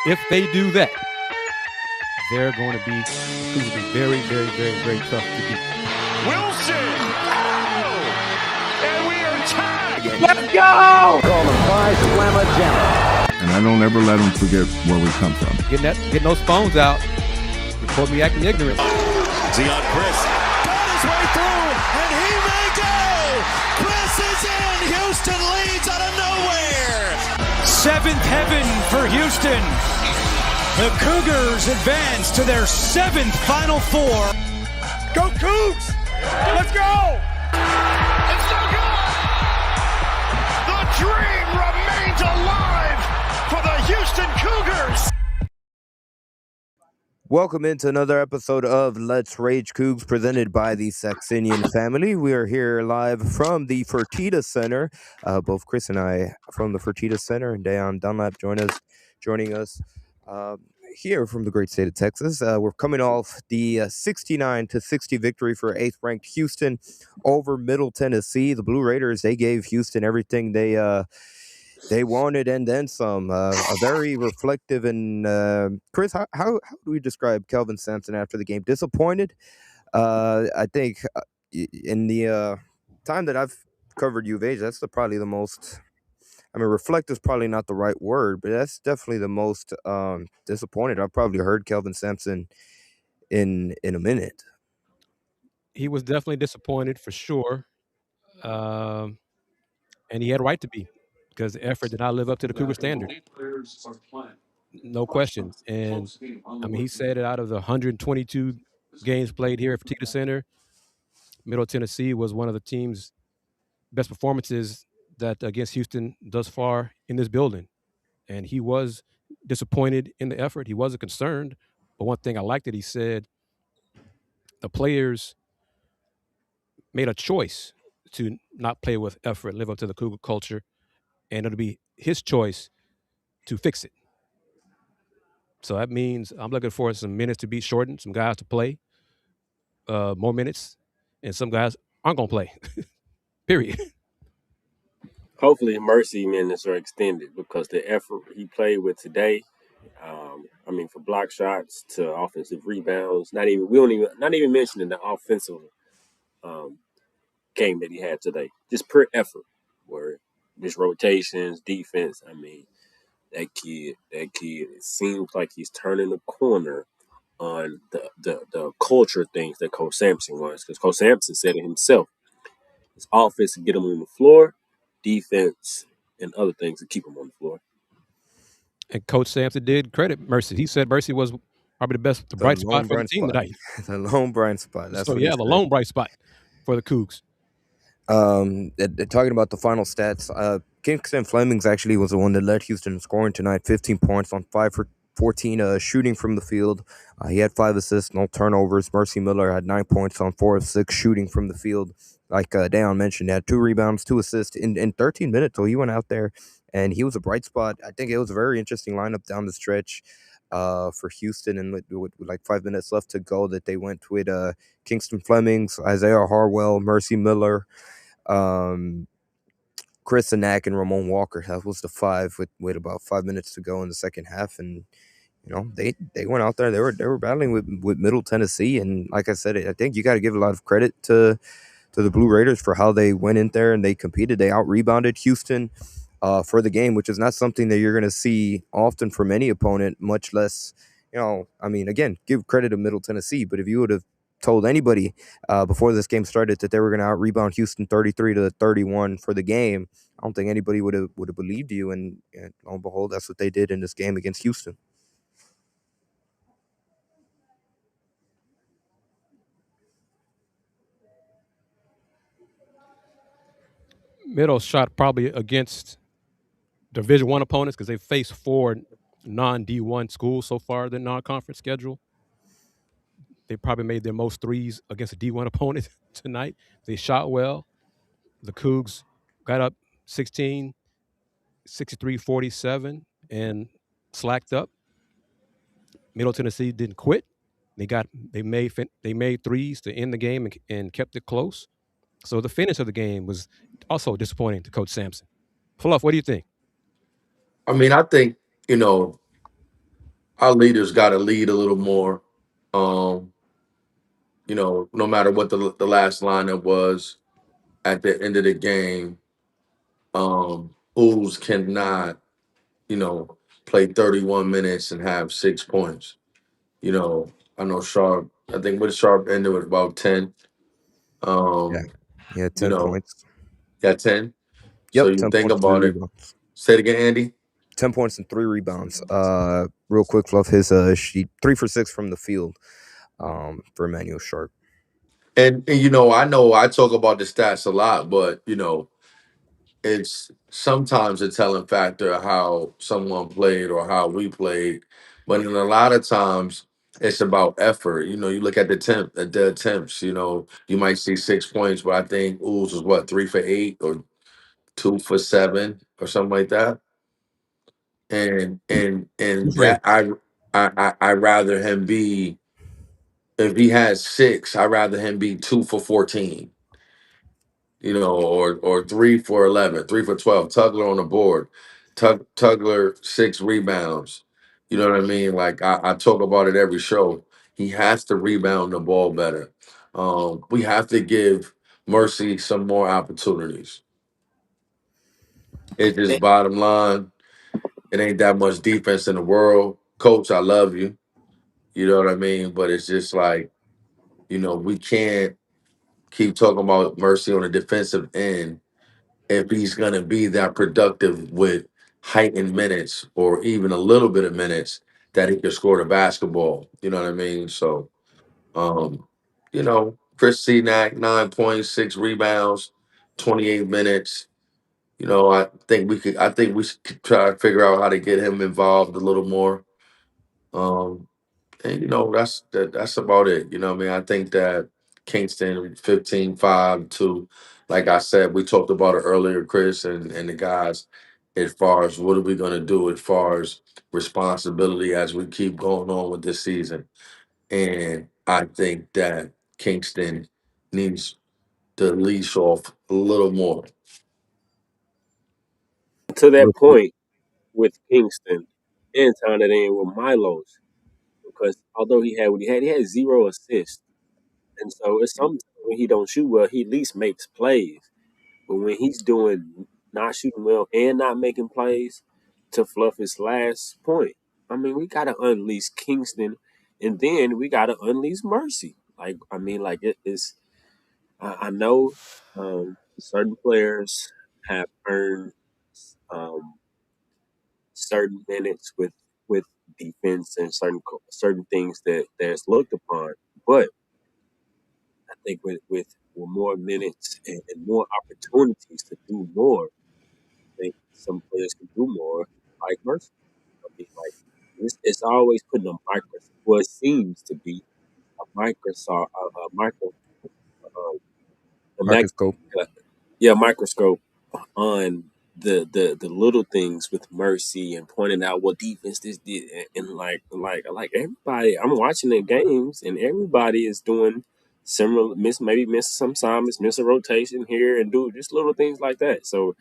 If they do that, they're going to be very, very, very, very tough to beat. Wilson! Oh! And we are tied! Let's go! Call them by Slamma Jamma. And I don't ever let them forget where we come from. Getting those phones out. Report me acting ignorant. Deon Kris got his way through, and he may go! Kris is in! Houston leads out of nowhere! Seventh heaven for Houston. The Cougars advance to their seventh Final Four. Go Cougs! Let's go! It's so good! The dream remains alive for the Houston Cougars! Welcome into another episode of Let's Rage Coogs, presented by the Saxenian Family. We are here live from the Fertitta Center. Both Kris and I from the Fertitta Center, and Dayon Dunlap joining us here from the great state of Texas. We're coming off the 69-60 victory for 8th-ranked Houston over Middle Tennessee. The Blue Raiders, they gave Houston everything they wanted and then some. A very reflective and Kris, how do we describe Kelvin Sampson after the game? Disappointed. I think in the time that I've covered U of H, that's probably the most. I mean, reflective is probably not the right word, but that's definitely the most disappointed I've probably heard Kelvin Sampson in a minute. He was definitely disappointed for sure, and he had a right to be, because the effort did not live up to the Cougar standard. No question. And I mean, he said it, out of the 122 games played here at Fertitta Center, Middle Tennessee was one of the team's best performances that against Houston thus far in this building. And he was disappointed in the effort. He wasn't concerned. But one thing I liked that he said, the players made a choice to not play with effort, live up to the Cougar culture, and it'll be his choice to fix it. So that means I'm looking for some minutes to be shortened, some guys to play more minutes, and some guys aren't going to play, period. Hopefully Mercy minutes are extended, because the effort he played with today, for block shots to offensive rebounds, not even mentioning the offensive game that he had today. Just pure effort, where just rotations, defense. I mean, that kid, it seems like he's turning the corner on the culture things that Coach Sampson wants, because Coach Sampson said it himself. His offense to get him on the floor, defense, and other things to keep him on the floor. And Coach Sampson did credit Mercy. He said Mercy was probably the bright spot for the team tonight. The lone bright spot. That's the lone bright spot for the Cougs. Talking about the final stats, Kingston Flemings actually was the one that led Houston in scoring tonight. 15 points on 5 for 14 shooting from the field. He had 5 assists, no turnovers. Mercy Miller had 9 points on 4 of 6 shooting from the field. Like Dayon mentioned, he had 2 rebounds, 2 assists in 13 minutes. So he went out there and he was a bright spot. I think it was a very interesting lineup down the stretch for Houston, and with like 5 minutes left to go, that they went with Kingston Flemings, Isaiah Harwell, Mercy Miller, Chris Anak, and Ramon Walker. That was the 5 with about 5 minutes to go in the second half. And they went out there. They were battling with Middle Tennessee, and like I said, I think you got to give a lot of credit to the Blue Raiders for how they went in there and they competed. They out-rebounded Houston for the game, which is not something that you're going to see often from any opponent, much less, again, give credit to Middle Tennessee. But if you would have told anybody before this game started that they were going to out-rebound Houston 33-31 for the game, I don't think anybody would have believed you. And lo and behold, that's what they did in this game against Houston. Middle shot probably against Division I opponents, because they faced 4 non-D1 schools so far in their non-conference schedule. They probably made their most threes against a D1 opponent tonight. They shot well. The Cougs got up 16, 63-47, and slacked up. Middle Tennessee didn't quit. They made threes to end the game and kept it close. So the finish of the game was also disappointing to Coach Sampson. Fluff, what do you think? I mean, I think, our leaders got to lead a little more. Um, no matter what the last lineup was at the end of the game, Bulls cannot, play 31 minutes and have 6 points. I know Sharp. I think with Sharp ended with about 10. Yeah, Um, yeah, you 10 know, points. got 10. So Yep, you 10 think points, three about it. rebounds. Say it again, Andy. 10 points and 3 rebounds. Real quick, Fluff, his sheet 3 for 6 from the field. For Emmanuel Sharp. And I know I talk about the stats a lot, but it's sometimes a telling factor how someone played or how we played. But in a lot of times it's about effort. You look at the attempts, you might see 6 points, but I think Ools was what, 3 for 8 or 2 for 7 or something like that. And Great. that I rather him be, if he has 6, I'd rather him be 2 for 14. Or 3 for 11, 3 for 12. Tugler on the board. Tugler 6 rebounds. You know what I mean? Like I talk about it every show. He has to rebound the ball better. We have to give Mercy some more opportunities. It's just bottom line. It ain't that much defense in the world. Coach, I love you. You know what I mean? But it's just like, we can't keep talking about Mercy on the defensive end if he's going to be that productive with heightened minutes or even a little bit of minutes that he can score the basketball. You know what I mean? So, Chris Cenac, 9 points, 6 rebounds, 28 minutes. I think we should try to figure out how to get him involved a little more. Um, and that's about it. I mean, I think that Kingston 15-5 to, like I said, we talked about it earlier, Chris and the guys, as far as what are we gonna do as far as responsibility as we keep going on with this season. And I think that Kingston needs to leash off a little more. To Real that quick. point with Kingston and tying it in with Milo's, because although he had what he had 0 assists. And so it's sometimes when he don't shoot well, he at least makes plays. But when he's doing not shooting well and not making plays, to Fluff his last point, I mean, we gotta unleash Kingston, and then we gotta unleash Mercy. It's. I know certain players have earned um, certain minutes with defense and certain things that's looked upon, but I think with more minutes and more opportunities to do more, I think some players can do more, like Mercer. I mean, like it's always putting a microscope. Well, it seems to be a microscope, a micro, uh, a mac, Marcus Cope. yeah, microscope on the little things with Mercy and pointing out what defense this did, and like everybody, I'm watching the games and everybody is doing similar maybe miss some assignments, miss a rotation here, and do just little things like that. So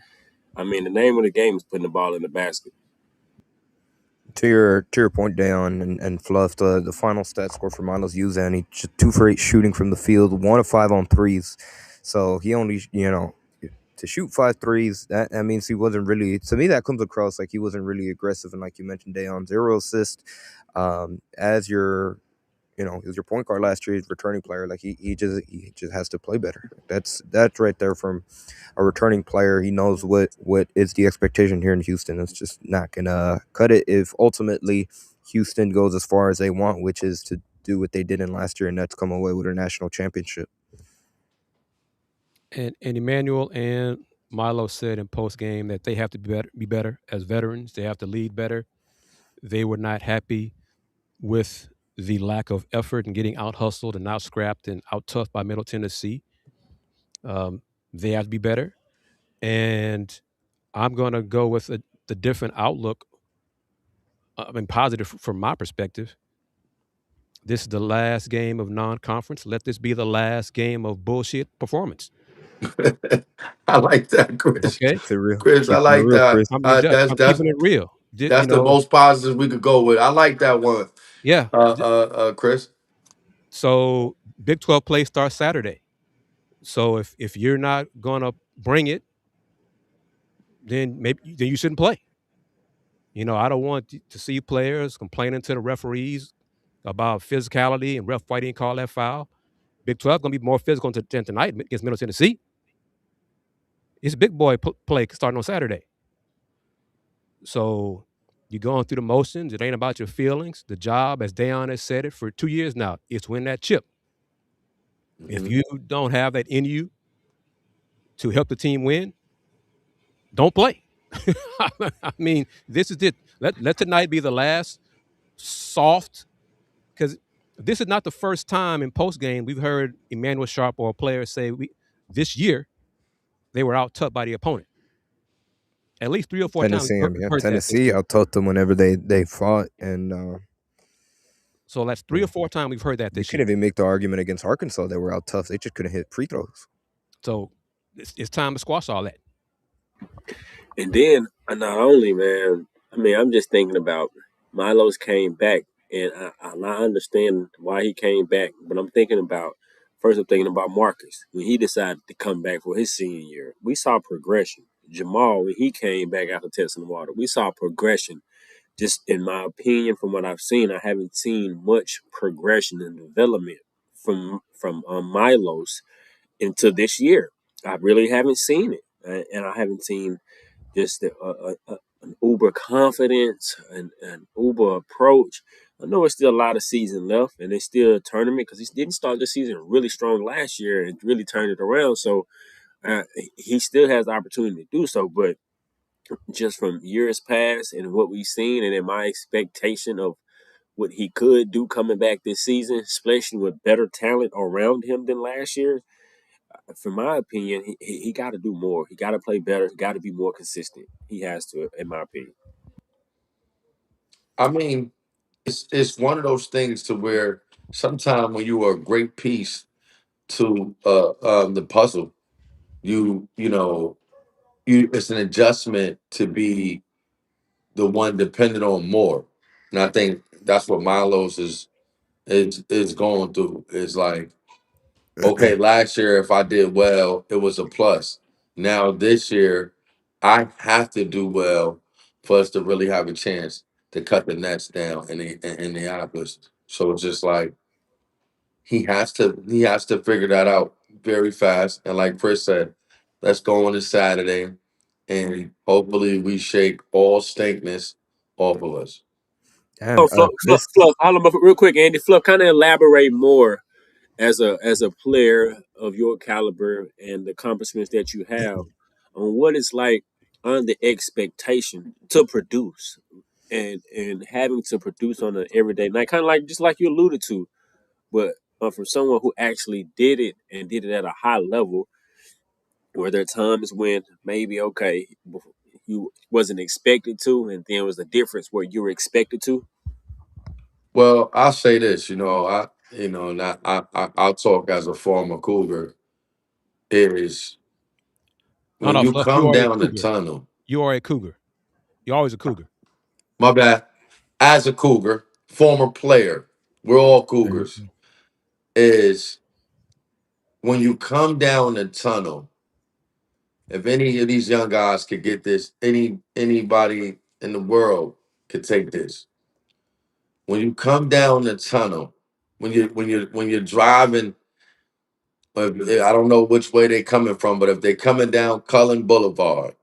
I mean, the name of the game is putting the ball in the basket. To your point, Dayon and Fluff, the final stat score for Milos Uzan, he 2 for 8 shooting from the field, 1 of 5 on threes. So he only, to shoot 5 threes, that means he wasn't really, to me, that comes across like he wasn't really aggressive. And like you mentioned, Dayon, 0 assists. As your, he was your point guard last year, he's a returning player. Like he just has to play better. That's right there from a returning player. He knows what is the expectation here in Houston. It's just not gonna cut it if ultimately Houston goes as far as they want, which is to do what they did in last year, and that's come away with a national championship. And Emmanuel and Milo said in post game that they have to be better as veterans. They have to lead better. They were not happy with the lack of effort and getting out hustled and out scrapped and out toughed by Middle Tennessee. They have to be better. And I'm going to go with the different outlook. I mean, positive from my perspective. This is the last game of non-conference. Let this be the last game of bullshit performance. I like that, Chris. Okay, Keeps it real. Chris, I Keeping it like real, that. Chris. I'm That's keeping it real. That's the most positive we could go with. I like that one. Yeah. Chris. So Big 12 play starts Saturday. So if you're not gonna bring it, then you shouldn't play. I don't want to see players complaining to the referees about physicality and ref fighting call that foul. Big 12 gonna be more physical tonight against Middle Tennessee. It's big boy play starting on Saturday. So you're going through the motions. It ain't about your feelings. The job, as Dayon has said it for 2 years now, is win that chip. If you don't have that in you to help the team win, don't play. I mean, this is it. Let tonight be the last soft, because this is not the first time in post game we've heard Emmanuel Sharp or a player say this year they were out tough by the opponent. At least 3 or 4 times Tennessee, we've heard that this Tennessee, year. I told them whenever they fought, and So that's 3 or 4 times we've heard that you this year. couldn't even make the argument against Arkansas. They were out tough. They just couldn't hit free throws. So it's time to squash all that. And then not only, man, I mean, I'm just thinking about Milo's came back, and I understand why he came back, but I'm thinking about Marcus when he decided to come back for his senior year. We saw progression. Jamal, when he came back after testing the water, we saw progression. Just in my opinion, from what I've seen, I haven't seen much progression and development from Milos into this year. I really haven't seen it, and I haven't seen just an uber confidence and an uber approach. I know it's still a lot of season left, and it's still a tournament because he didn't start the season really strong last year and really turned it around. So he still has the opportunity to do so. But just from years past and what we've seen, and in my expectation of what he could do coming back this season, especially with better talent around him than last year, from my opinion, he got to do more. He got to play better. He got to be more consistent. He has to, in my opinion. I mean, it's one of those things to where sometimes when you are a great piece to the puzzle, it's an adjustment to be the one dependent on more. And I think that's what Milos is going through. Is like, okay, last year if I did well, it was a plus. Now this year, I have to do well for us to really have a chance to cut the nets down in Indianapolis. So it's just like he has to figure that out very fast. And like Chris said, let's go on this Saturday, and hopefully we shake all stinkness off of us. Damn, Fluff, Chris. hold on, real quick, Andy. Fluff, kind of elaborate more as a player of your caliber and the accomplishments that you have on what it's like under expectation to produce and having to produce on an everyday night, kind of like just like you alluded to, but from someone who actually did it and did it at a high level. Were there times when maybe you wasn't expected to, and then was a difference where you were expected to? Well, I'll say this, not I'll talk as a former Cougar. Is No, when no, you Fluff, you come are a down the Cougar. tunnel. You are a Cougar. You're always a Cougar. My bad. As a Cougar, former player, we're all Cougars. Is when you come down the tunnel. If any of these young guys could get this, anybody in the world could take this. When you come down the tunnel, when you're driving, I don't know which way they're coming from, but if they're coming down Cullen Boulevard,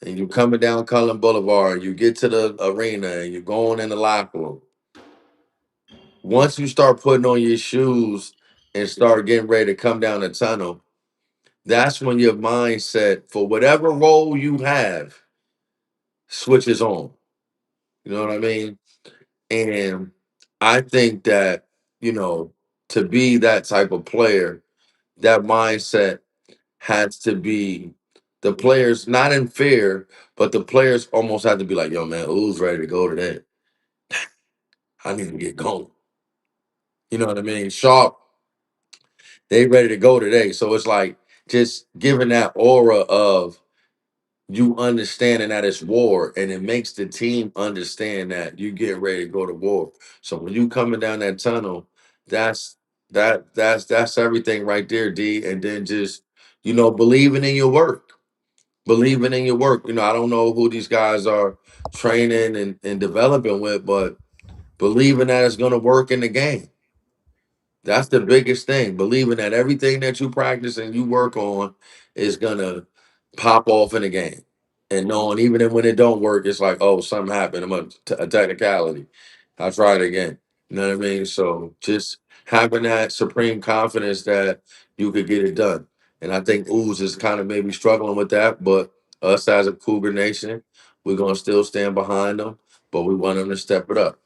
and you're coming down Cullen Boulevard, you get to the arena and you're going in the locker room. Once you start putting on your shoes and start getting ready to come down the tunnel, that's when your mindset for whatever role you have switches on. You know what I mean? And I think that, to be that type of player, that mindset has to be the players not in fear, but the players almost have to be like, yo, man, who's ready to go today? I need to get going. You know what I mean? Sharp, they ready to go today. So it's like just giving that aura of you understanding that it's war, and it makes the team understand that you get ready to go to war. So when you coming down that tunnel, that's that's everything right there, D. And then just believing in your work, believing in your work. I don't know who these guys are training and developing with, but believing that it's going to work in the game. That's the biggest thing. Believing that everything that you practice and you work on is gonna pop off in the game. And knowing even when it don't work, it's like, oh, something happened. A technicality. I'll try it again. You know what I mean? So just having that supreme confidence that you could get it done. And I think Ooze is kind of maybe struggling with that, but us as a Cougar Nation, we're gonna still stand behind them, but we want them to step it up.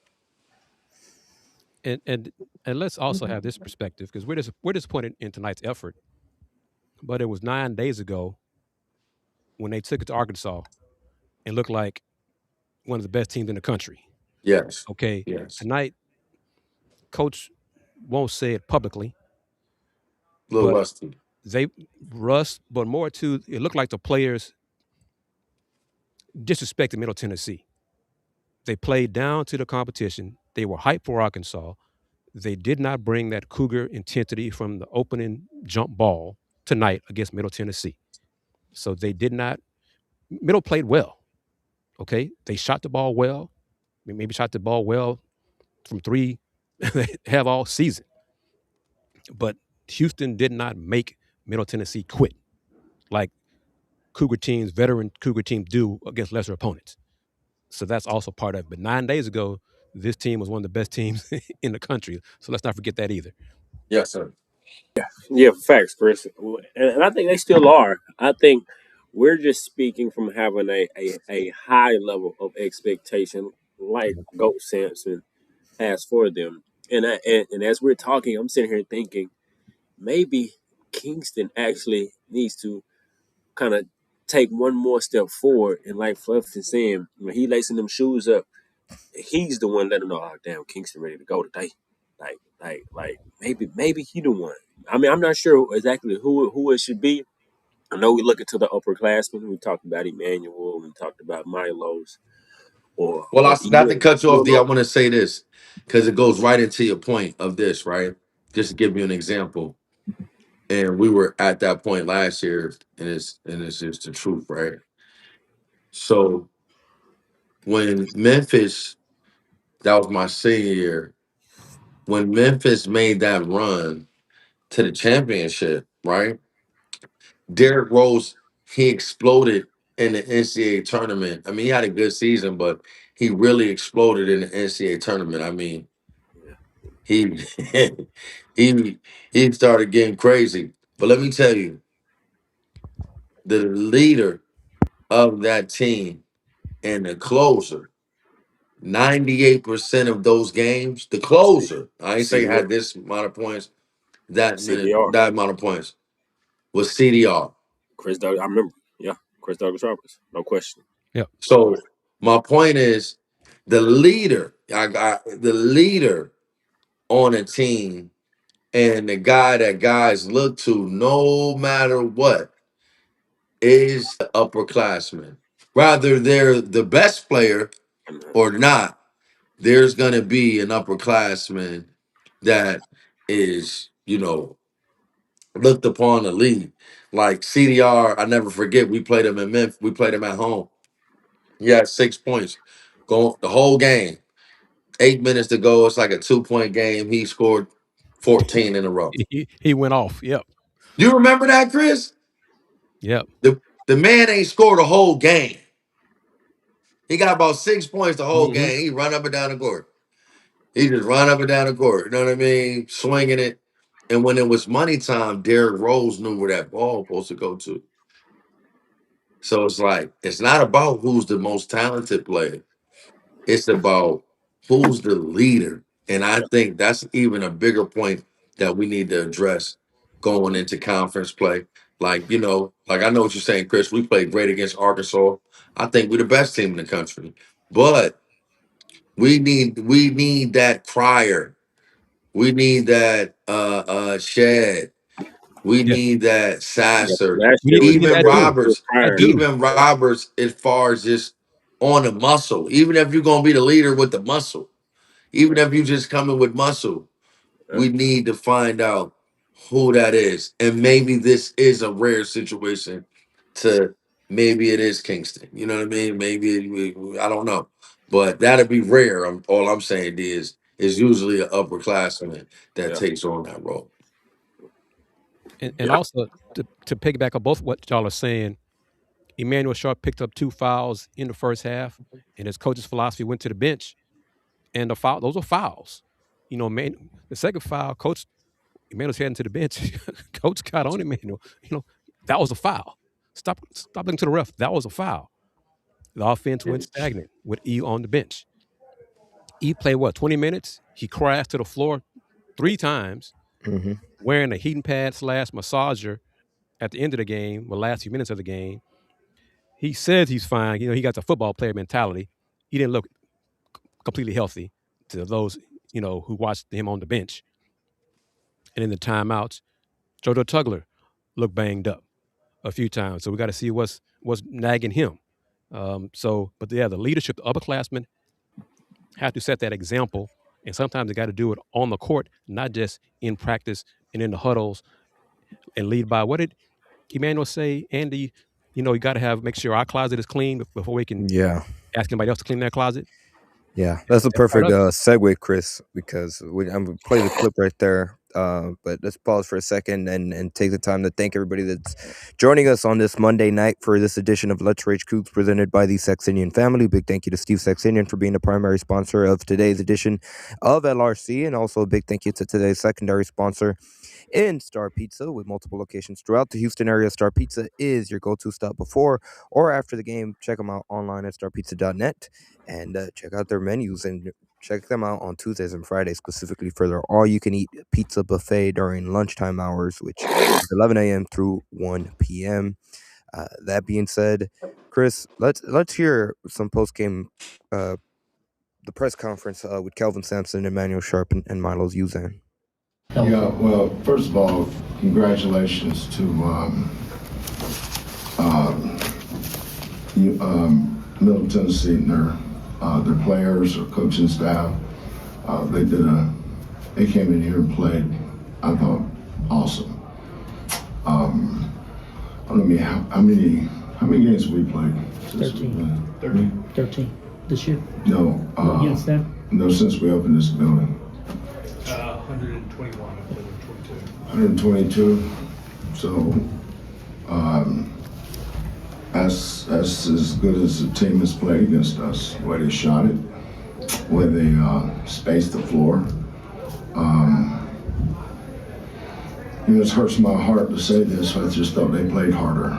And let's also have this perspective because we're disappointed in tonight's effort, but it was 9 days ago when they took it to Arkansas and looked like one of the best teams in the country. Yes. Okay, Yes. tonight, coach won't say it publicly, A little but rusty. they rust, but more to it looked like the players disrespected Middle Tennessee. They played down to the competition. They were hyped for Arkansas. They did not bring that Cougar intensity from the opening jump ball tonight against Middle Tennessee. So they did not. Middle played well. Okay, they shot the ball well. Maybe shot the ball well from three. They have all season, but Houston did not make Middle Tennessee quit like Cougar teams, veteran Cougar teams do against lesser opponents. So that's also part of it. But 9 days ago, this team was one of the best teams in the country. So let's not forget that either. Yes, sir. Yeah, facts, Chris. And I think they still are. I think we're just speaking from having a high level of expectation, like Goat Sampson has for them. And as we're talking, I'm sitting here thinking maybe Kingston actually needs to kind of take one more step forward. And like Fluff is saying, when he lacing them shoes up, he's the one letting them know, oh damn, Kingston ready to go today. Like maybe he the one. I mean, I'm not sure exactly who it should be. I know we look into the upperclassmen. We talked about Emmanuel. We talked about Milos, Well, or not to even cut you off, D, I Willow. want to say this because it goes right into your point of this, right? Just to give you an example. And we were at that point last year, and it's just the truth, right? So when Memphis, that was my senior year, when Memphis made that run to the championship, right? Derrick Rose, he exploded in the NCAA tournament. I mean, he had a good season, but he really exploded in the NCAA tournament. I mean, he he started getting crazy. But let me tell you, the leader of that team and the closer, 98% of those games, the C- closer, I ain't say CDR, had this amount of points, that minute, CDR, that amount of points was CDR. Chris Doug. I remember. Yeah, Chris Douglas Roberts, no question. Yep. So my point is the leader, I got the leader on a team and the guy that guys look to no matter what is the upperclassman. Rather they're the best player And, or not, there's gonna be an upperclassman that is, looked upon the league. Like CDR, I never forget, we played him in Memphis, we played him at home. He had 6 points. Go the whole game. 8 minutes to go. It's like a 2 point game. He scored 14 in a row. He went off. Yep. You remember that, Chris? Yep. The man ain't scored a whole game. He got about 6 points the whole Hmm. game. He run up and down the court. He just run up and down the court. You know what I mean? Swinging it. And when it was money time, Derrick Rose knew where that ball was supposed to go to. So it's like, it's not about who's the most talented player. It's about who's the leader. And I think that's even a bigger point that we need to address going into conference play. Like, like I know what you're saying, Chris. We played great against Arkansas. I think we're the best team in the country. But we need that crier. We need that shed. We Yeah. need that Yeah, Sasser. last We year need, was we need Even that too. year Roberts, That prior. too. even Roberts, as far as just on the muscle. Even if you're gonna be the leader with the muscle, even if you just coming with muscle, Yeah, we need to find out who that is. And maybe this is a rare situation to maybe it is Kingston. You know what I mean? Maybe I don't know. But that'd be rare. All I'm saying is usually an upperclassman that yeah, takes on that role. And also to piggyback on both what y'all are saying, Emmanuel Sharp picked up 2 fouls in the first half, and his coach's philosophy went to the bench, and those are fouls. You know, the second foul, Coach Emmanuel's heading to the bench. Coach got on Emmanuel. You know, that was a foul. Stop looking to the ref. That was a foul. The offense went stagnant with E on the bench. E played 20 minutes? He crashed to the floor 3 times Mm-hmm. wearing a heating pad / massager at the end of the game, the last few minutes of the game. He says he's fine. You know, he got the football player mentality. He didn't look completely healthy to those, you know, who watched him on the bench. And in the timeouts, JoJo Tugler looked banged up a few times. So we got to see what's nagging him. But yeah, the leadership, the upperclassmen have to set that example. And sometimes they got to do it on the court, not just in practice and in the huddles and lead by. What did Emmanuel say, Andy? You know, you got to make sure our closet is clean before we can Yeah. ask anybody else to clean their closet. Yeah, that's a That's part perfect of it. segue, Chris, because I'm going to play the clip right there. But let's pause for a second and take the time to thank everybody that's joining us on this Monday night for this edition of Let's Rage Coogs presented by the Saxenian Family. Big thank you to Steve Saxenian for being the primary sponsor of today's edition of LRC, and also a big thank you to today's secondary sponsor in Star Pizza with multiple locations throughout the Houston area. Star Pizza is your go-to stop before or after the game. Check them out online at starpizza.net and check out their menus and check them out on Tuesdays and Fridays specifically for their all-you-can-eat pizza buffet during lunchtime hours, which is 11 a.m. through 1 p.m. That being said, Chris, let's hear some post-game, the press conference with Kelvin Sampson, Emmanuel Sharp, and Milos Uzan. Yeah, well, first of all, congratulations to Middle Tennessee and their players or coaching staff. They came in here and played, I thought, awesome. I don't know how many games have we played? 13. 13 this year? No. Against them? No, since we opened this building. 121. 122. So that's as good as the team has played against us. The way they shot it, the way they spaced the floor. It hurts my heart to say this, but I just thought they played harder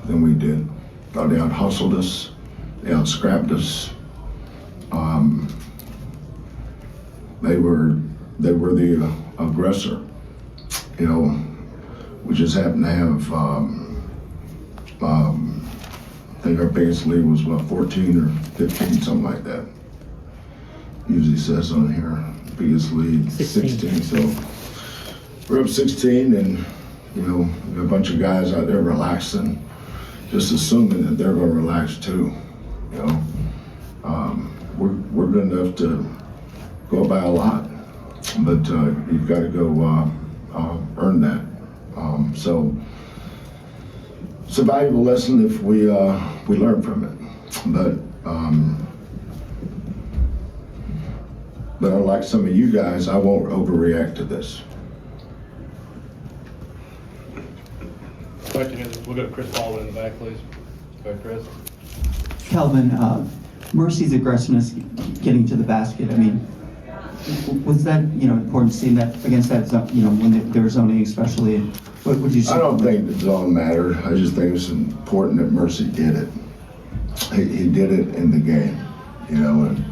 than we did. Thought they out-hustled us, they out-scrapped us. They were the aggressor. You know, we just happened to have, I think our biggest lead was 14 or 15, something like that. Usually says on here, biggest lead 16. So we're up 16, and we got a bunch of guys out there relaxing, just assuming that they're going to relax too. We're good enough to go by a lot, but you've got to go earn that. So it's a valuable lesson if we learn from it. But unlike some of you guys, I won't overreact to this. Question is, we'll go to Chris Baldwin in the back, please. Go ahead, Chris. Kelvin, Mercy's aggressiveness getting to the basket, I mean, was that, important seeing that against that zone, when they were zoning especially? What would you say? I don't think the zone mattered. I just think it's important that Mercy did it. He did it in the game, and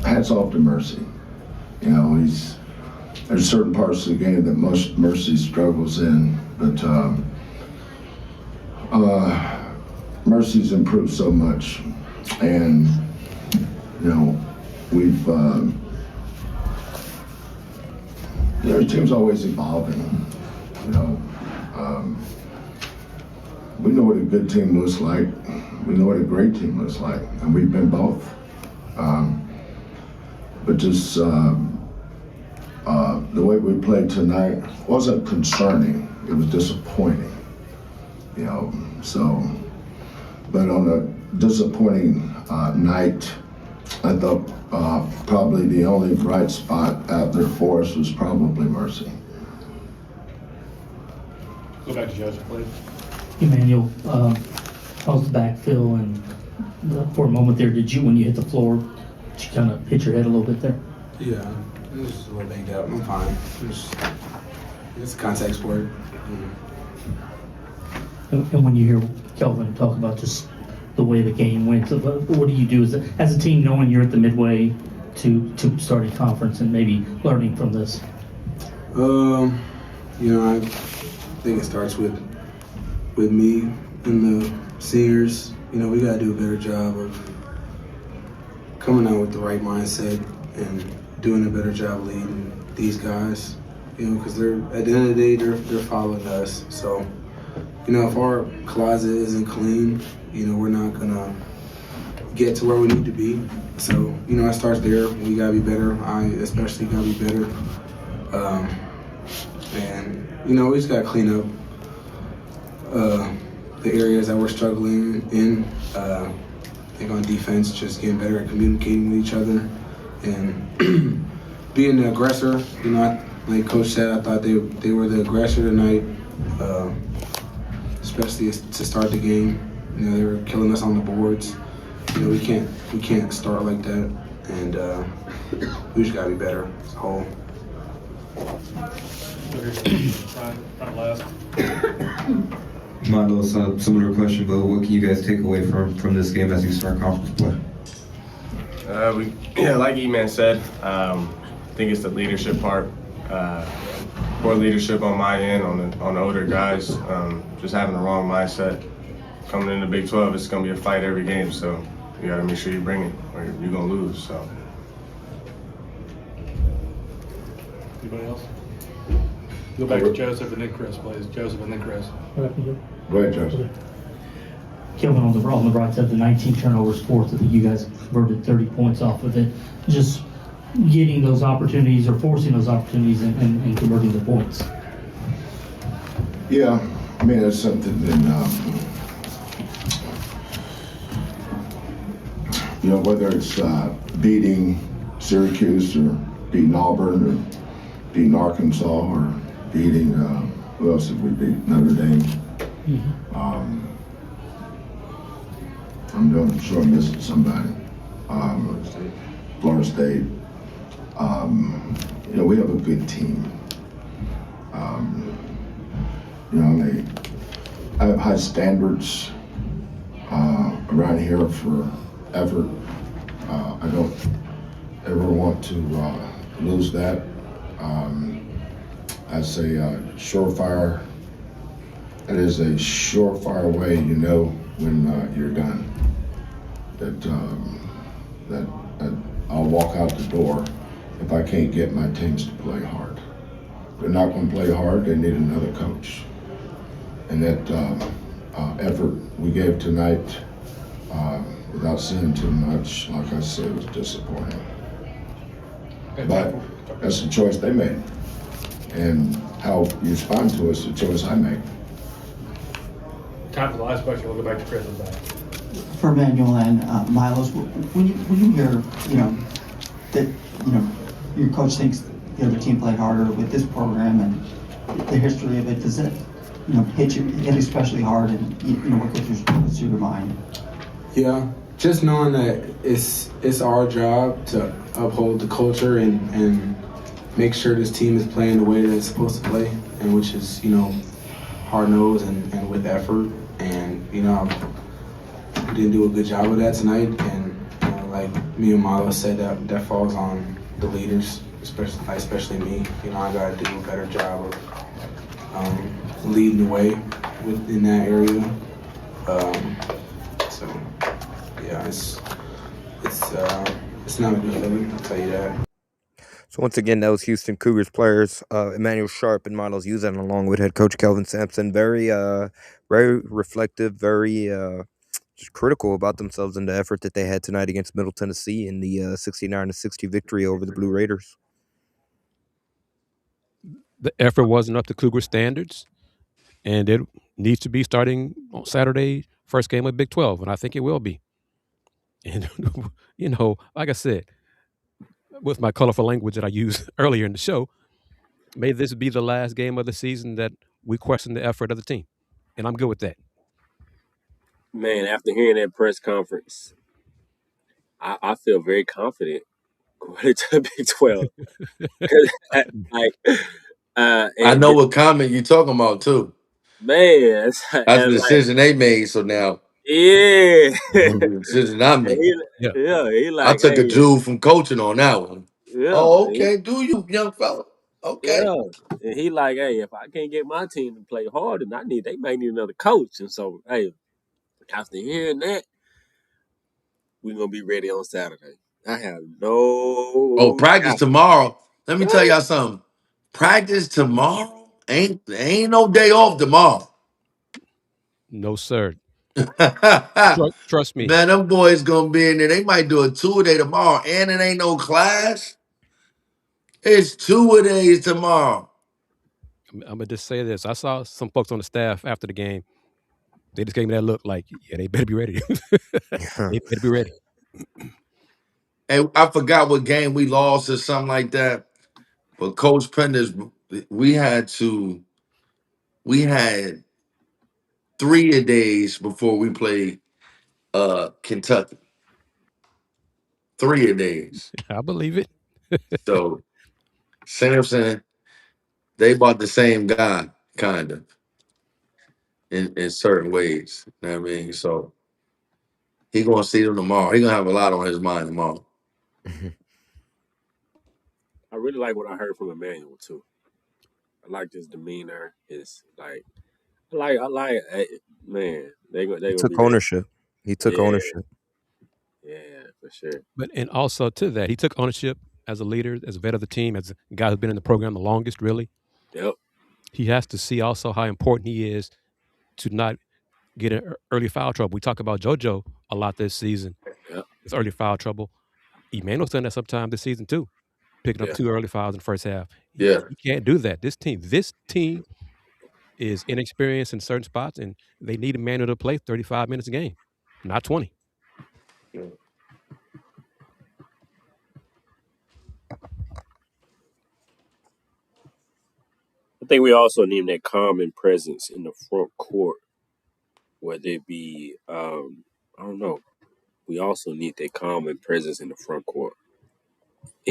hats off to Mercy. There's certain parts of the game that most Mercy struggles in, but Mercy's improved so much, and we've The team's always evolving, you know. We know what a good team looks like. We know what a great team looks like, and we've been both. But just the way we played tonight wasn't concerning. It was disappointing, you know. So, but on a disappointing night, I thought probably the only bright spot out there for us was probably Mercy. Go back to Joseph, please. Emmanuel, how's the backfill? And for a moment there, when you hit the floor, did you kind of hit your head a little bit there? Yeah, it was just a little banged up. I'm fine. It's a contact sport. And when you hear Kelvin talk about just the way the game went, what do you do as a team, knowing you're at the midway to starting conference and maybe learning from this? You know, I think it starts with me and the seniors. You know, we got to do a better job of coming out with the right mindset and doing a better job leading these guys. You know, because they're at the end of the day, they're following us. So, you know, if our closet isn't clean, you know, we're not gonna get to where we need to be. So, you know, it starts there. We gotta be better. I especially gotta be better. And, you know, we just gotta clean up the areas that we're struggling in. I think on defense, just getting better at communicating with each other and being the aggressor. You know, like Coach said, I thought they were the aggressor tonight, especially to start the game. You know, they were killing us on the boards. You know, we can't start like that, and we just gotta be better as a whole. Milo, similar question, but what can you guys take away from this game as you start conference play? Like E-Man said, I think it's the leadership part. Poor leadership on my end, on the older guys, just having the wrong mindset. Coming into Big 12, it's going to be a fight every game, so you got to make sure you bring it, or you're going to lose. So. Anybody else? Go back to Joseph and then Kris, please. Joseph and then Kris. Go ahead, Joseph. Kelvin, on the right side, the 19 turnovers, fourth, I think you guys converted 30 points off of it. Just getting those opportunities or forcing those opportunities and converting the points. Yeah, I mean, it's something that, you know, whether it's beating Syracuse or beating Auburn or beating Arkansas or beating, who else did we beat? Notre Dame. Mm-hmm. I'm sure I'm missing somebody. Florida State. You know, we have a good team. You know, I have high standards around here for effort. I don't ever want to lose that. I say surefire. It is a surefire way you know when you're done. That I'll walk out the door if I can't get my teams to play hard. If they're not going to play hard, they need another coach. And that effort we gave tonight, without saying too much, like I said, was disappointing. But that's the choice they made. And how you respond to it is the choice I make. Time for the last question. We'll go back to Kris and back. For Emmanuel and Milos, when you hear, you know, that, you know, your coach thinks the other team played harder with this program and the history of it, does it, you know, hit especially hard, and you know, what goes through your mind? Yeah, just knowing that it's our job to uphold the culture and make sure this team is playing the way that it's supposed to play, and which is, you know, hard-nosed and with effort. And, you know, we didn't do a good job of that tonight. And, you know, like me and Milo said, that falls on the leaders, especially me. You know, I got to do a better job of leading the way in that area. So, yeah, it's not a good feeling, I'll tell you that. So once again, that was Houston Cougars players Emmanuel Sharp and Miles Uzan, along with head coach Kelvin Sampson. Very reflective, very just critical about themselves and the effort that they had tonight against Middle Tennessee in the 69-60 victory over the Blue Raiders. The effort wasn't up to Cougar standards, and it needs to be starting on Saturday, first game of Big 12, and I think it will be. And, like I said, with my colorful language that I used earlier in the show, may this be the last game of the season that we question the effort of the team. And I'm good with that. Man, after hearing that press conference, I feel very confident going into the Big 12. I know what comment you're talking about, too. Man, that's the decision they made, so now. Yeah. The decision I made. He like, I took a hey. jewel from coaching on that one. Yeah. Oh, okay. Do you, young fella? Okay. Yeah. And he like, hey, if I can't get my team to play hard, then they might need another coach. And so, hey, after hearing that, we're gonna be ready on Saturday. I have no practice doubt. tomorrow. Let me tell y'all something. Practice tomorrow ain't no day off tomorrow. No, sir. Trust me. Man, them boys gonna be in there. They might do a 2-a-day tomorrow, and it ain't no class. It's 2-a-days tomorrow. I'm gonna just say this. I saw some folks on the staff after the game. They just gave me that look like, yeah, they better be ready. They better be ready. And I forgot what game we lost or something like that. But Coach Pender's, we had 3-a-days before we played Kentucky. 3-a-days. I believe it. So Samson, they bought the same guy, kind of, in certain ways. You know what I mean? So he gonna see them tomorrow. He gonna have a lot on his mind tomorrow. I really like what I heard from Emmanuel too. I like his demeanor. His I like. Man, they took ownership. He took ownership. Yeah, for sure. But and also to that, he took ownership as a leader, as a vet of the team, as a guy who's been in the program the longest. Really. Yep. He has to see also how important he is to not get in early foul trouble. We talk about JoJo a lot this season. Yep. With early foul trouble. Emmanuel's done that sometime this season too, picking up 2 early fouls in the first half. Yeah. You can't do that. This team is inexperienced in certain spots, and they need Emmanuel to play 35 minutes a game, not 20. Yeah. I think we also need that common presence in the front court, whether it be, I don't know. We also need that common presence in the front court,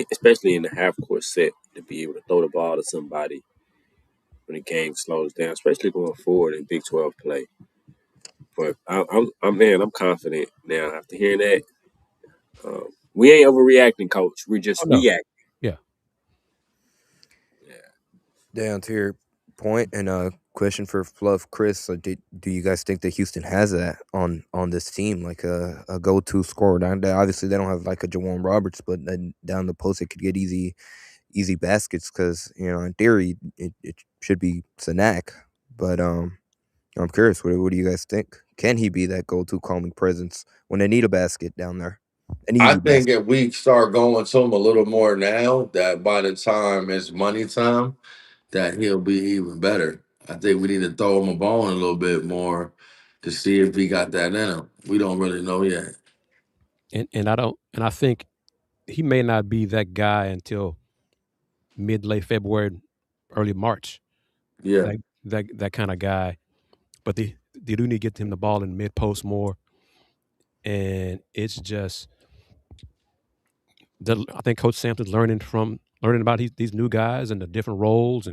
especially in the half court set, to be able to throw the ball to somebody when the game slows down, especially going forward in Big 12 play. But I'm confident now after hearing that. We ain't overreacting, Coach. We're just reacting. Yeah. Down to your point, and a question for Fluff, Kris. Do you guys think that Houston has that on this team, like a go-to scorer? Obviously, they don't have like a Jawan Roberts, but then down the post, it could get easy baskets because in theory, it should be Sanak. But I'm curious, what do you guys think? Can he be that go-to calming presence when they need a basket down there? I think if we start going to him a little more now, that by the time it's money time, that he'll be even better. I think we need to throw him a bone a little bit more to see if he got that in him. We don't really know yet. And I think he may not be that guy until late February, early March. Yeah. That kind of guy. But they do need to get him the ball in mid post more. And it's just I think Coach Sampson's learning about these new guys and the different roles,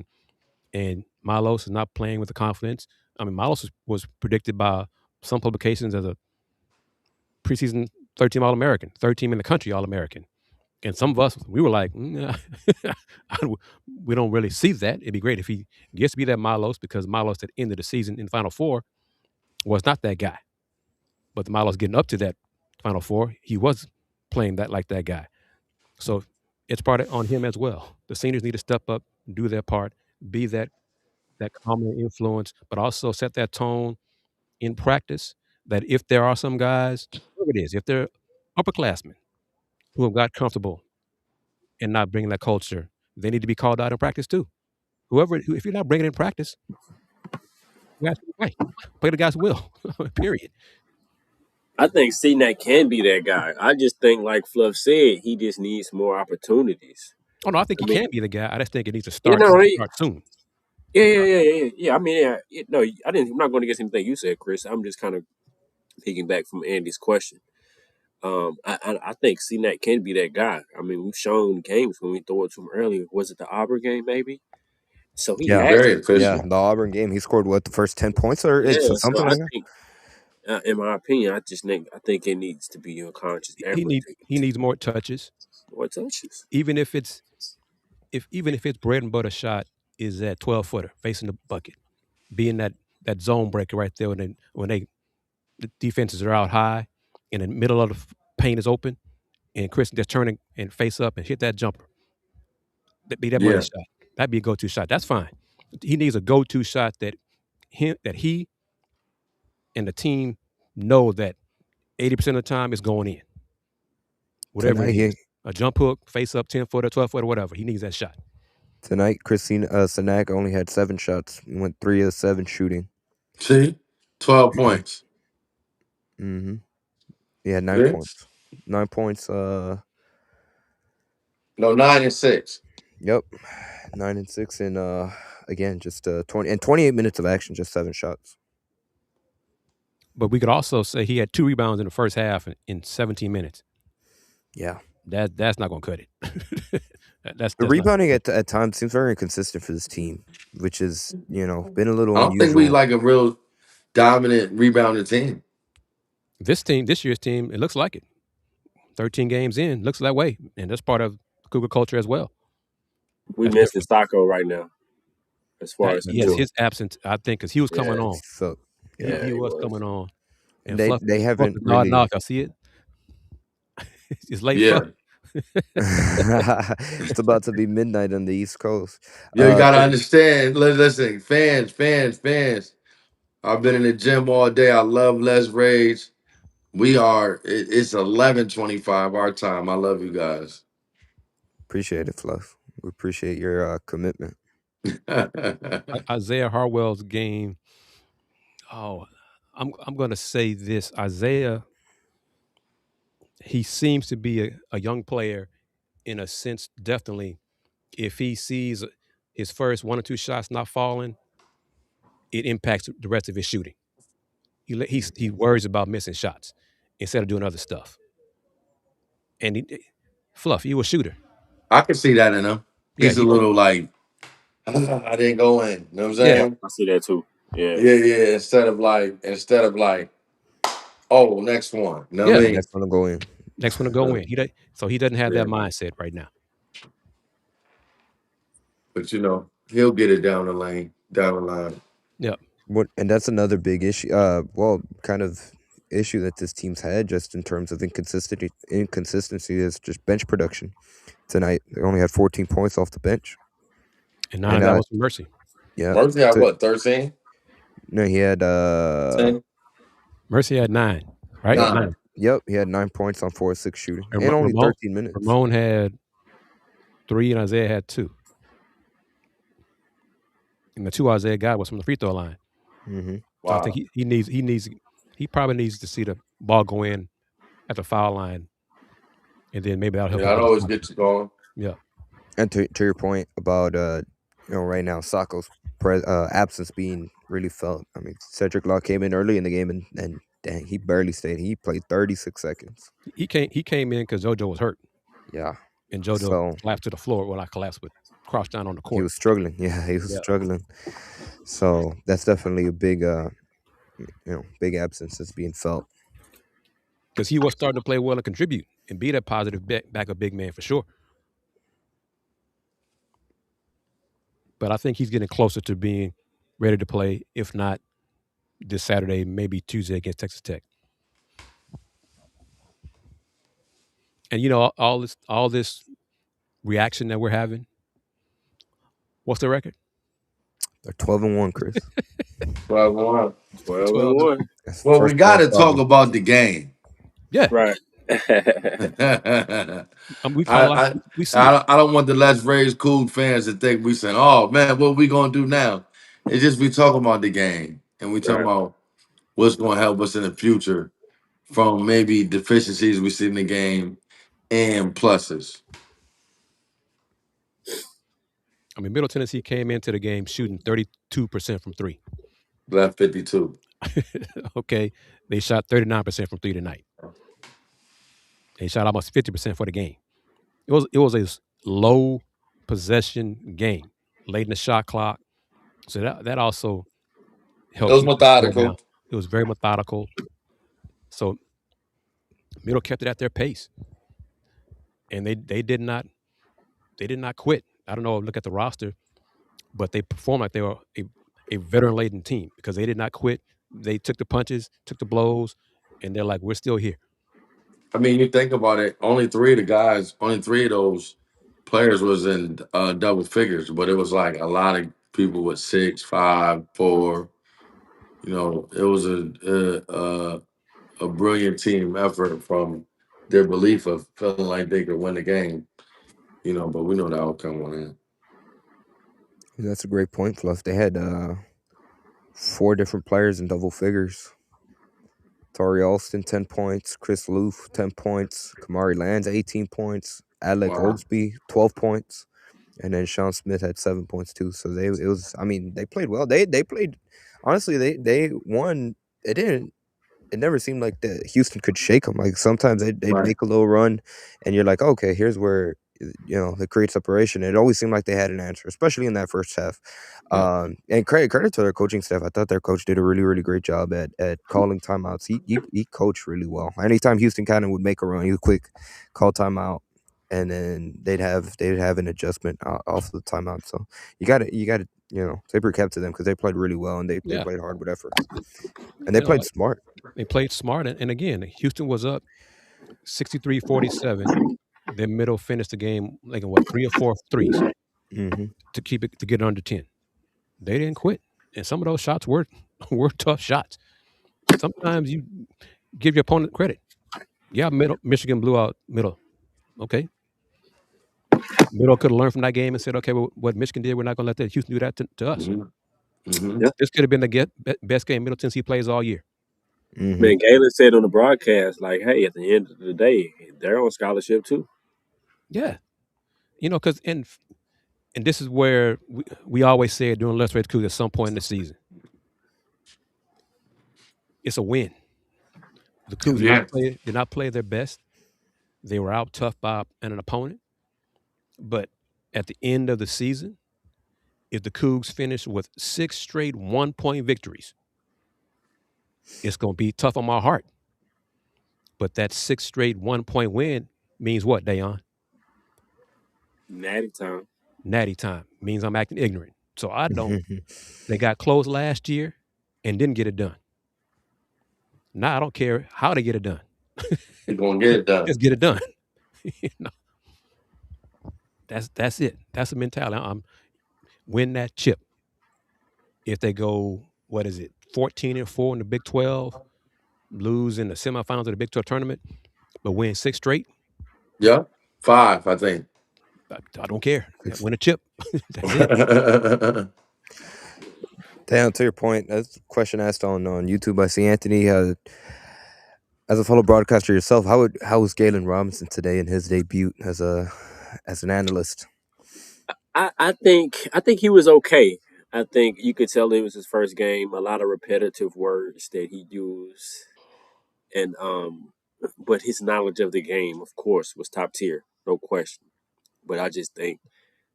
and Milos is not playing with the confidence. I mean, Milos was predicted by some publications as a preseason third-team All-American, third-team in the country All-American. And some of us, we were like, we don't really see that. It'd be great if he gets to be that Milos, because Milos at the end of the season in the Final Four was not that guy. But the Milos getting up to that Final Four, he was playing like that guy. So it's part on him as well. The seniors need to step up, do their part, be that calming influence, but also set that tone in practice. That if there are some guys, whoever it is, if they're upperclassmen who have got comfortable and not bringing that culture, they need to be called out in practice too. If you're not bringing it in practice, you guys play the guys will. Period. I think CNAC can be that guy. I just think, like Fluff said, he just needs more opportunities. Oh no, I think I he mean, can be the guy. I just think it needs to you start know, soon. yeah. I mean, no, I'm not going to get anything you said, Chris. I'm just kind of picking back from Andy's question. I think CNAC can be that guy. I mean, we've shown games when we throw it to him earlier. Was it the Auburn game, maybe? So he Yeah, has Very it. yeah. efficient. The Auburn game, he scored the first 10 points or Yeah. it's So something I like that. think, in my opinion, I think it needs to be a conscious effort. He needs more touches. More touches. Even if it's bread and butter shot is that 12-footer facing the bucket, being that zone breaker right there when the defenses are out high and the middle of the paint is open and Chris just turning and face up and hit that jumper. That be that money Yeah. shot. That'd be a go-to shot. That's fine. He needs a go-to shot that he and the team know that 80% of the time is going in. Whatever it is. A jump hook, face up, 10-footer, 12-footer, whatever. He needs that shot. Tonight, Sanak only had 7 shots. He went 3 of 7 shooting. See? 12 points. Mm-hmm. He had 9 See? points. 9 points. No, 9 and 6. Yep. 9 and 6 and again just 28 minutes of action, just 7 shots. But we could also say he had 2 rebounds in the first half in 17 minutes. Yeah. That's not going to cut it. that's the rebounding at times seems very inconsistent for this team, which is, been a little I don't unusual. think we like a real dominant rebounder team. This year's team, it looks like it. 13 games in, looks that way. And that's part of Cougar culture as well. We missing Sacco right now. As far as his absence, I think, because he was coming on. So he was coming on. And they haven't Fluff really. I see it. It's late. Yeah. It's about to be midnight on the East Coast. Yeah, you gotta understand. Listen, fans. I've been in the gym all day. I love Les Rage. It's 11:25 our time. I love you guys. Appreciate it, Fluff. We appreciate your commitment. Isaiah Harwell's game. Oh, I'm going to say this. Isaiah, he seems to be a young player in a sense, definitely. If he sees his first 1 or 2 shots not falling, it impacts the rest of his shooting. He worries about missing shots instead of doing other stuff. And Fluff, you a shooter. I can see that in him. He's a little like, I didn't go in. You know what I'm saying? I see that too. Yeah. Instead of like, oh, next one. You know what I mean? Next one to go in. Next one to go in. So he doesn't have that mindset right now. But he'll get it down the line. Yeah. And that's another big issue. Kind of issue that this team's had, just in terms of inconsistency, is just bench production. Tonight they only had 14 points off the bench, and none of that was from Mercy. Yeah, Mercy had what, 13? No, he had 10? Mercy had 9, right? 9. Yep, he had 9 points on 4 of 6 shooting, and only 13 minutes. Ramon had 3, and Isaiah had 2. And the 2 Isaiah got was from the free throw line. Mm-hmm. Wow. So I think he probably needs to see the ball go in at the foul line, and then maybe that'll help. Yeah, I'd always get you going. Yeah. And to your point about right now Sacco's absence being really felt. I mean, Cedric Law came in early in the game and dang, he barely stayed. He played 36 seconds. He came in because JoJo was hurt. Yeah. And JoJo collapsed to the floor. Well, not collapsed, but crouched down on the court. He was struggling. Yeah, he was struggling. So that's definitely a big big absence that's being felt. Because he was starting to play well and contribute and be that positive backup big man for sure. But I think he's getting closer to being ready to play, if not this Saturday, maybe Tuesday against Texas Tech. And all this reaction that we're having. What's the record? They're 12-1, Kris. 12-1. 12-1. Well, we got to talk about the game. Yeah. Right. We call I, we see it. I don't want the Let's Rage Cool fans to think we saying, oh, man, what we going to do now? It's just we talking about the game, and we talking about what's going to help us in the future from maybe deficiencies we see in the game and pluses. I mean, Middle Tennessee came into the game shooting 32% from three. Left 52. Okay. They shot 39% from three tonight. They shot almost 50% for the game. It was a low possession game, late in the shot clock. So that also helped. It was keep the score methodical. down. It was very methodical. So Middle kept it at their pace. And they did not quit. I don't know, look at the roster, but they performed like they were a veteran-laden team because they did not quit. They took the punches, took the blows, and they're like, we're still here. I mean, you think about it, only three of those players was in double figures, but it was like a lot of people with 6, 5, 4. You know, it was a brilliant team effort from their belief of feeling like they could win the game. You know, but we know the outcome went in. That's a great point, Fluff. They had 4 different players in double figures. Tari Alston, 10 points. Chris Loof, 10 points. Kamari Lands, 18 points. Alec Oglesby, 12 points. And then Sean Smith had 7 points too. So they played well. They played, honestly, they won. It never seemed like the Houston could shake them. Like sometimes they'd make a little run and you're like, okay, here's where, they create separation. It always seemed like they had an answer, especially in that first half. Yeah. And credit to their coaching staff. I thought their coach did a really, really great job at calling timeouts. He coached really well. Anytime Houston kind of would make a run, he would quick call timeout, and then they'd have an adjustment off the timeout. So you got to tip your cap to them because they played really well and they played hard with effort, and they played smart. They played smart, and again, Houston was up 63-47. Then Middle finished the game like in 3 or 4 threes to get it under 10. They didn't quit, and some of those shots were tough shots. Sometimes you give your opponent credit. Yeah, Michigan blew out Middle. Okay. Middle could have learned from that game and said, okay, well, what Michigan did, we're not going to let that Houston do that to us. This could have been the best game Middle Tennessee plays all year. Man, Galen said on the broadcast, like, hey, at the end of the day, they're on scholarship too. Yeah. Because and this is where we always say it during Let's Rage Coogs at some point in the season. It's a win. The Cougars did not play their best. They were out tough by an opponent. But at the end of the season, if the Cougs finish with 6 straight 1-point victories, it's going to be tough on my heart. But that 6 straight 1-point win means what, Dayon? Natty time. Natty time means I'm acting ignorant. So I don't. They got close last year and didn't get it done. Now I don't care how they get it done. They're going to get it done. Just get it done. That's it. That's the mentality. I'm win that chip. If they go, 14-4 in the Big 12, lose in the semifinals of the Big 12 tournament, but win 6 straight. Yeah, 5, I think. I don't care. Win a chip. That's it. Down to your point, that's a question asked on YouTube by C. Anthony. As a fellow broadcaster yourself, how was Galen Robinson today in his debut as an analyst? I think he was okay. I think you could tell it was his first game. A lot of repetitive words that he used, and but his knowledge of the game, of course, was top tier, no question. But I just think,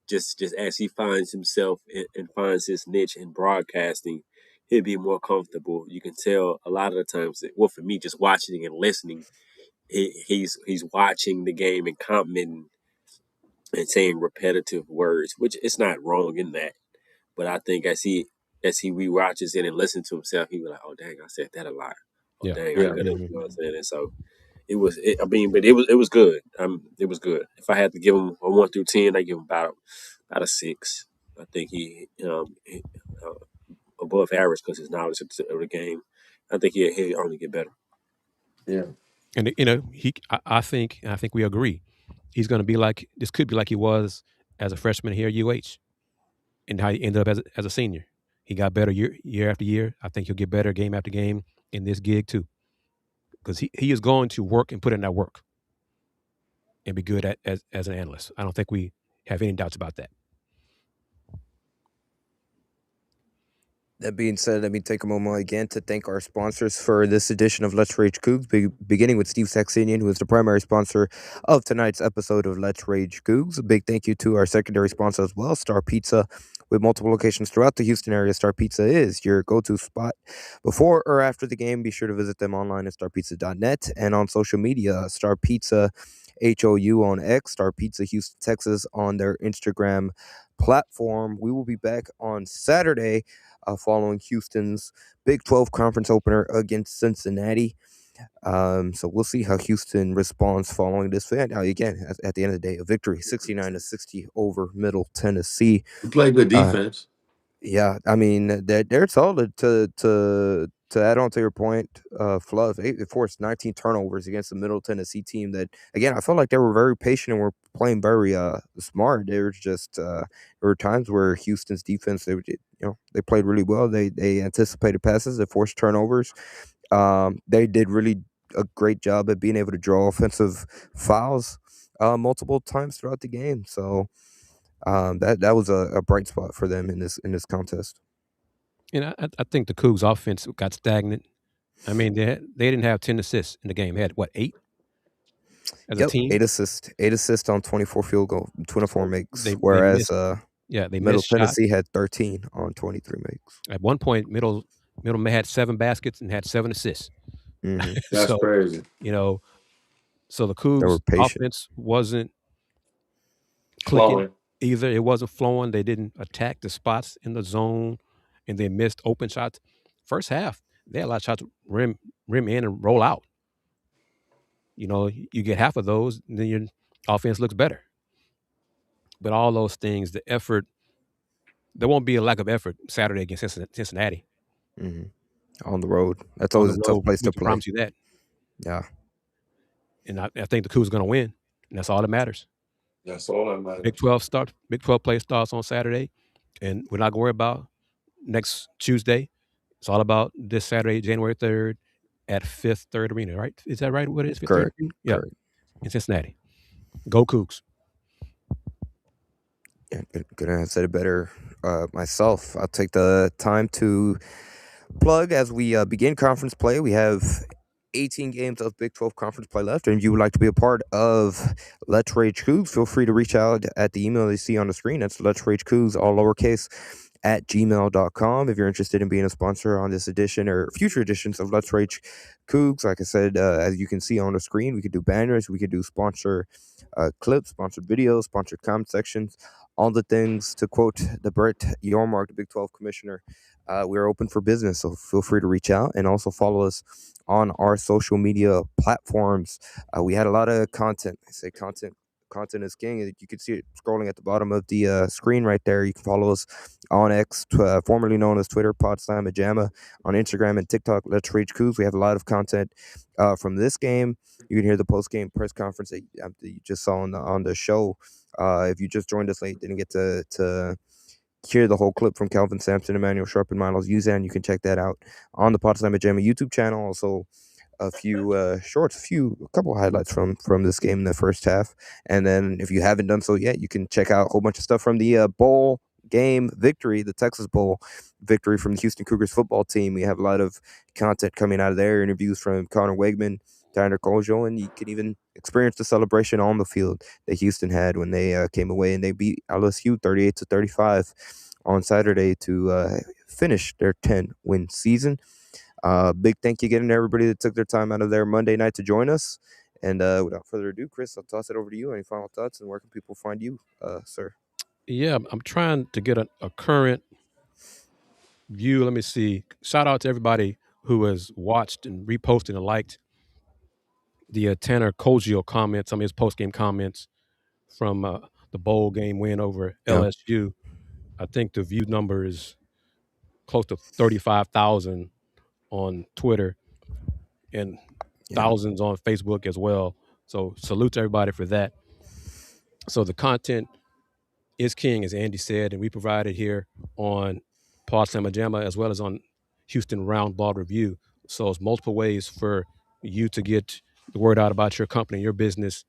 just as he finds himself and finds his niche in broadcasting, he'll be more comfortable. You can tell a lot of the times that, well, for me, just watching and listening, he's watching the game and commenting and saying repetitive words, which is not wrong in that. But I think as he rewatches it and listens to himself, he be like, "Oh dang, I said that a lot. Oh dang, I could have." You know what I'm saying? And so I mean, but it was good. It was good. If I had to give him a 1 through 10, I give him about a 6. I think above average because his knowledge of the game. I think he'll only get better. Yeah. And I think we agree. He's going to be like this. Could be like he was as a freshman here at UH, and how he ended up as a senior. He got better year after year. I think he'll get better game after game in this gig too, because he is going to work and put in that work and be good as an analyst. I don't think we have any doubts about that. That being said, let me take a moment again to thank our sponsors for this edition of Let's Rage Coogs, beginning with Steve Saxenian, who is the primary sponsor of tonight's episode of Let's Rage Coogs. A big thank you to our secondary sponsor as well, Star Pizza. With multiple locations throughout the Houston area, Star Pizza is your go-to spot before or after the game. Be sure to visit them online at starpizza.net and on social media, Star Pizza HOU on X, Star Pizza Houston, Texas on their Instagram platform. We will be back on Saturday following Houston's Big 12 conference opener against Cincinnati. So we'll see how Houston responds following this. Now, again, at the end of the day, a victory, 69-60 over Middle Tennessee. We played good defense. Yeah, I mean, they're solid. To add on to your point, Fluff, they forced 19 turnovers against the Middle Tennessee team that, again, I felt like they were very patient and were playing very smart. There was just there were times where Houston's defense, they played really well. They anticipated passes, they forced turnovers. They did really a great job at being able to draw offensive fouls multiple times throughout the game. So that was a bright spot for them in this contest. And I think the Cougs offense got stagnant. I mean, they didn't have 10 assists in the game. They had, what, 8 as a team? 8 assists on 24 field goal, 24 makes, They whereas they Middle missed Tennessee shots. had 13 on 23 makes. At one point, Middle had 7 baskets and had 7 assists. Mm-hmm. That's So, crazy. So the Cougs offense wasn't clicking Flowing. either. It wasn't flowing. They didn't attack the spots in the zone, and they missed open shots. First half, they had a lot of shots rim in and roll out. You get half of those, and then your offense looks better. But all those things, the effort, there won't be a lack of effort Saturday against Cincinnati. Mm-hmm. On the road. That's always a tough place to play. I promise you that. Yeah. And I think the Cougs are going to win, and that's all that matters. That's all that matters. Big 12 play starts on Saturday, and we're not going to worry about next Tuesday. It's all about this Saturday, January 3rd at Fifth Third Arena, right? Is that right? What it is? Fifth Correct. Third Arena? Yeah. Correct. In Cincinnati. Go Cougs. Yeah, couldn't have said it better myself. I'll take the time to plug as we begin conference play. We have 18 games of Big 12 conference play left, and if you would like to be a part of Let's Rage Coogs, feel free to reach out at the email you see on the screen. That's Let's Rage Coogs, all lowercase, at gmail.com. If you're interested in being a sponsor on this edition or future editions of Let's Rage Coogs, like I said, as you can see on the screen, we could do banners, we could do sponsor clips, sponsored videos, sponsored comment sections, all the things. To quote the Brett Yormark, the Big 12 commissioner, we're open for business, so feel free to reach out and also follow us on our social media platforms. We had a lot of content. I say content is king. You can see it scrolling at the bottom of the screen right there. You can follow us on X, formerly known as Twitter, Podslam Jamma, on Instagram and TikTok, Let's Rage Coogs. We have a lot of content from this game. You can hear the post-game press conference that you just saw on the show. If you just joined us late, didn't get to hear the whole clip from Calvin Sampson, Emmanuel Sharp, and Miles Uzan, you can check that out on the Potsdam Jamma YouTube channel. Also, a few shorts, a couple highlights from this game in the first half. And then if you haven't done so yet, you can check out a whole bunch of stuff from the bowl game victory, the Texas Bowl victory from the Houston Cougars football team. We have a lot of content coming out of there, interviews from Connor Wegman, Tyler Kojo, and you can even experience the celebration on the field that Houston had when they came away and they beat LSU 38-35 on Saturday to finish their 10-win season. Big thank you again to everybody that took their time out of their Monday night to join us. And without further ado, Kris, I'll toss it over to you. Any final thoughts, and where can people find you, sir? Yeah, I'm trying to get a current view. Let me see. Shout out to everybody who has watched and reposted and liked the Tanner Kogio comments, some of his post-game comments from the bowl game win over LSU. I think the view number is close to 35,000 on Twitter and thousands on Facebook as well. So salute to everybody for that. So the content is king, as Andy said, and we provide it here on Pod Slamma Jamma as well as on Houston Round Ball Review. So it's multiple ways for you to get the word out about your company, your business.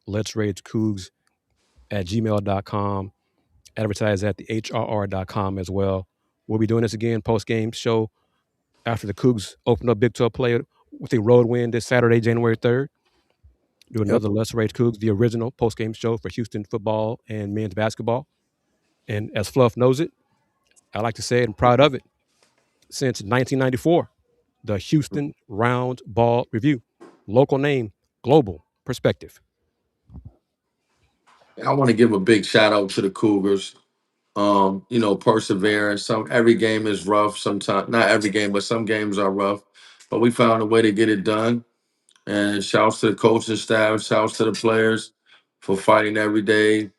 Let's Rage Coogs at gmail.com. Advertise at the HRR.com as well. We'll be doing this again post-game show after the Cougs open up Big 12 play with a road win this Saturday, January 3rd. Do another Let's Rage Cougs, the original post-game show for Houston football and men's basketball. And as Fluff knows it, I like to say it, I'm proud of it. Since 1994, the Houston Round Ball Review. Local name, global perspective. I want to give a big shout out to the Cougars. Perseverance. Every game is rough. Sometimes not every game, but some games are rough. But we found a way to get it done. And shouts to the coaching staff, shouts to the players for fighting every day,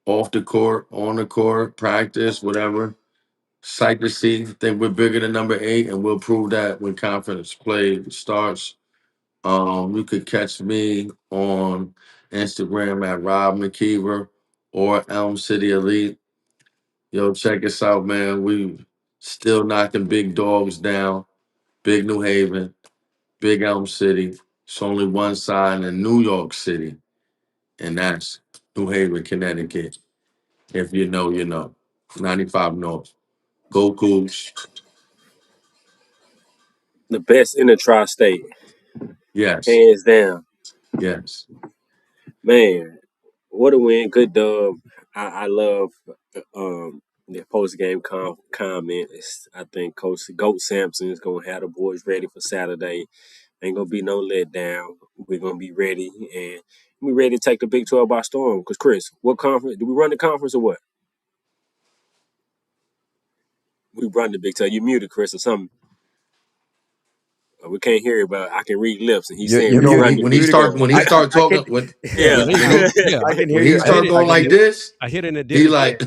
off the court, on the court, practice, whatever. Sight to see. Think we're bigger than number 8, and we'll prove that when conference play starts. You could catch me on Instagram at Rob McKiver or Elm City Elite. Yo, check us out, man. We still knocking big dogs down. Big New Haven, Big Elm City. It's only one side in New York City, and that's New Haven, Connecticut. If you know, you know. 95 North. Go Cougs. The best in the tri-state. Yes. Hands down. Yes. Man, what a win. Good dub. I love the post-game comment. I think Coach Goat Sampson is going to have the boys ready for Saturday. Ain't going to be no letdown. We're going to be ready, and we're ready to take the Big 12 by storm. Because, Chris, what conference? Do we run the conference or what? We run the Big 12. You muted, Chris, or something. We can't hear it, but I can read lips, and he's saying when he start talking when he start going like this, I hit it in the he like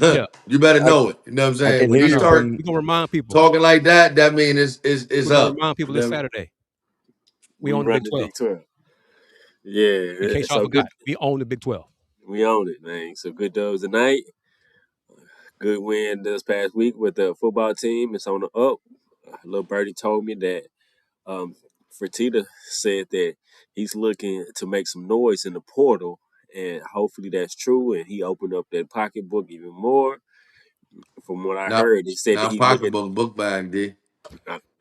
you better know it. You know what I'm saying? When he start we're gonna remind people talking like that, that means it's we're up. Remind people this Saturday. We own the Big 12. Yeah. In case y'all forgot, we own the Big 12. We own it, man. So good dubs tonight. Good win this past week with the football team. It's on the up. Little birdie told me that Fertitta said that he's looking to make some noise in the portal, and hopefully that's true. And he opened up that pocketbook even more. From what I heard, he said that he's pocketbook, book bag, D.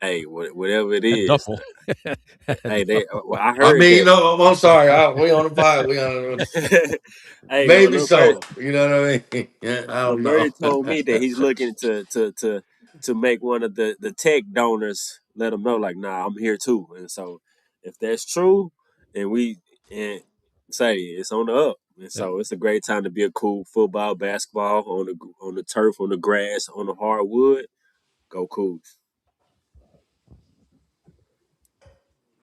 Hey, whatever it is. Duffel. Hey, I heard. I mean, I'm sorry. We on the pod. We on. Hey, maybe so. You know what I mean? I don't know. Birdie told me that he's looking to make one of the tech donors let him know, like, nah, I'm here too. And so, if that's true, and say it's on the up, and so it's a great time to be a cool football, basketball on the turf, on the grass, on the hardwood. Go Cougs.